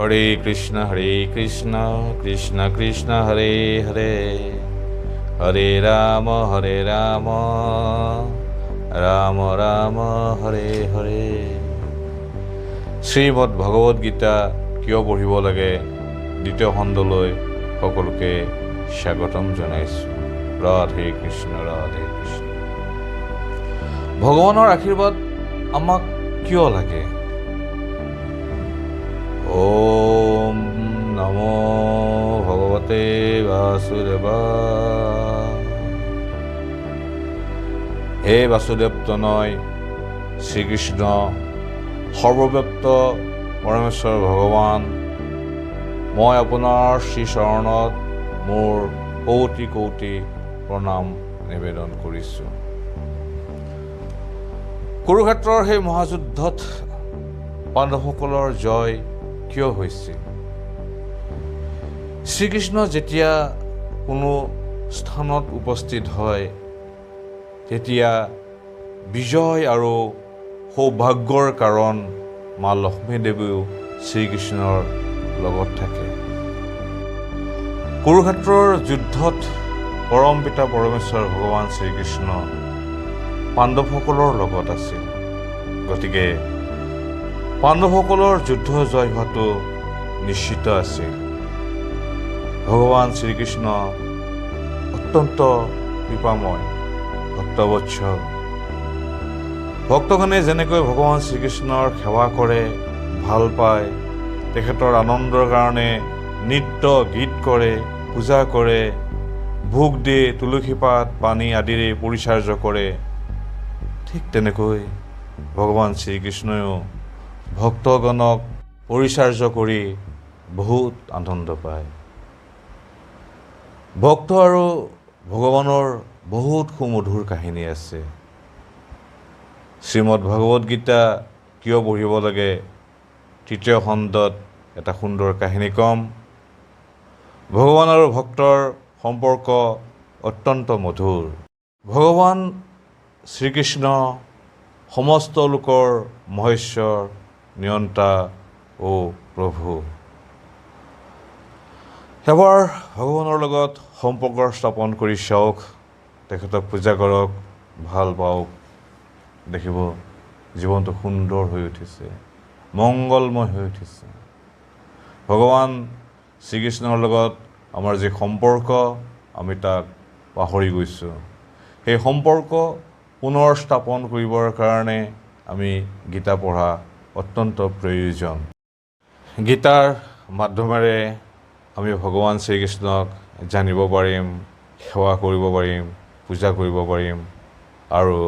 হৰে কৃষ্ণ কৃষ্ণ কৃষ্ণ হৰে হৰে হৰে ৰাম ৰাম ৰাম হৰে হৰে। শ্ৰীমদ ভগৱদ গীতা কিয় পঢ়িব লাগে দ্বিতীয় খণ্ডলৈ সকলোকে স্বাগতম জনাইছোঁ। ৰাধে কৃষ্ণ ৰাধে কৃষ্ণ। ভগৱানৰ আশীৰ্বাদ আমাক কিয় লাগে? ওম নমো ভগৱতে বাসুদেৱায়। হে বাসুদেৱ তনয় শ্ৰীকৃষ্ণ, সৰ্বব্যাপ্ত পৰমেশ্বৰ ভগৱান, মই আপোনাৰ শ্ৰীচৰণত মোৰ কৌটি কৌটি প্ৰণাম নিবেদন কৰিছোঁ। কুৰুক্ষেত্ৰৰ সেই মহাযুদ্ধত পাণ্ডৱসকলৰ জয় কিয় হৈছিল? শ্ৰীকৃষ্ণ যেতিয়া কোনো স্থানত উপস্থিত হয় তেতিয়া বিজয় আৰু সৌভাগ্যৰ কাৰণ মা লক্ষ্মী দেৱীও শ্ৰীকৃষ্ণৰ লগত থাকে। কুৰুক্ষেত্ৰৰ যুদ্ধত পৰম পিতা পৰমেশ্বৰ ভগৱান শ্ৰীকৃষ্ণ পাণ্ডৱসকলৰ লগত আছিল। গতিকে পাণ্ডৱসকলৰ যুদ্ধ জয় হোৱাটো নিশ্চিত আছিল। ভগৱান শ্ৰীকৃষ্ণ অত্যন্ত কৃপাময়, ভক্তবৎসল। ভক্তগণে যেনেকৈ ভগৱান শ্ৰীকৃষ্ণৰ সেৱা কৰে, ভাল পায়, তেখেতৰ আনন্দৰ কাৰণে নৃত্য গীত কৰে, পূজা কৰে, ভোগ দিয়ে, তুলসী পাত পানী আদিৰে পৰিচৰ্যা কৰে, ঠিক তেনেকৈ ভগৱান শ্ৰীকৃষ্ণয়ো ভক্তগণক পৰিচৰ্যা কৰি বহুত আনন্দ পায়। ভক্ত আৰু ভগৱানৰ বহুত সুমধুৰ কাহিনী আছে। শ্ৰীমদ ভগৱদ গীতা কিয় পঢ়িব লাগে তৃতীয় খণ্ডত এটা সুন্দৰ কাহিনী ক'ম। ভগৱান আৰু ভক্তৰ সম্পৰ্ক অত্যন্ত মধুৰ। ভগৱান শ্ৰীকৃষ্ণ সমস্ত লোকৰ মহেশ্বৰ, নিয়ন্তা ও প্ৰভু। এবাৰ ভগৱানৰ লগত সম্পৰ্ক স্থাপন কৰি চাওক, তেখেতক পূজা কৰক, ভাল পাওক, দেখিব জীৱনটো সুন্দৰ হৈ উঠিছে, মংগলময় হৈ উঠিছে। ভগৱান শ্ৰীকৃষ্ণৰ লগত আমাৰ যি সম্পৰ্ক, আমি তাক পাহৰি গৈছোঁ। সেই সম্পৰ্ক পুনৰ স্থাপন কৰিবৰ কাৰণে আমি গীতা পঢ়া অত্যন্ত প্ৰয়োজন। গীতাৰ মাধ্যমেৰে আমি ভগৱান শ্ৰীকৃষ্ণক জানিব পাৰিম, সেৱা কৰিব পাৰিম, পূজা কৰিব পাৰিম আৰু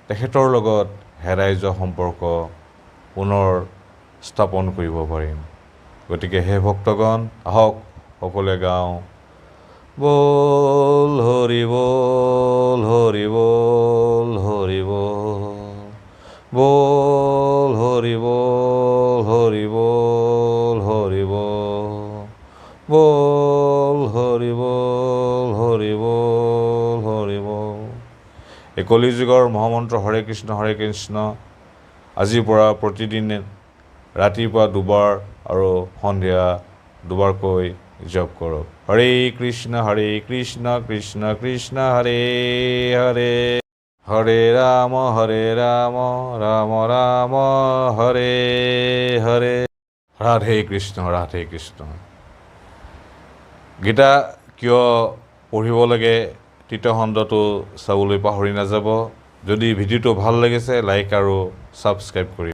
তেখেতৰ লগত হেৰাই যোৱা সম্পৰ্ক পুনৰ স্থাপন কৰিব পাৰিম। গতিকে হে ভক্তগণ, আহক সকলোৱে গাওঁ, বল হৰি বল হৰি বল হৰি বল, বল হৰি বল হৰি বল হৰি বল, বল হৰি বল হৰি বল হৰি বল। এই কলিযুগৰ মহামন্ত্ৰ হৰে কৃষ্ণ আজিৰ পৰা প্ৰতিদিনে ৰাতিপুৱা দুবাৰ আৰু সন্ধিয়া দুবাৰকৈ জপ কৰক। হৰে কৃষ্ণ কৃষ্ণ কৃষ্ণ হৰে হৰে, হৰে ৰাম ৰাম ৰাম হৰে হৰে। ৰাধে কৃষ্ণ ৰাধে কৃষ্ণ। গীতা কিয় পঢ়িব লাগে তৃতীয় খণ্ডটো চাবলৈ পাহৰি নাযাব। যদি ভিডিঅ'টো ভাল লাগিছে লাইক আৰু ছাবস্ক্ৰাইব কৰিব।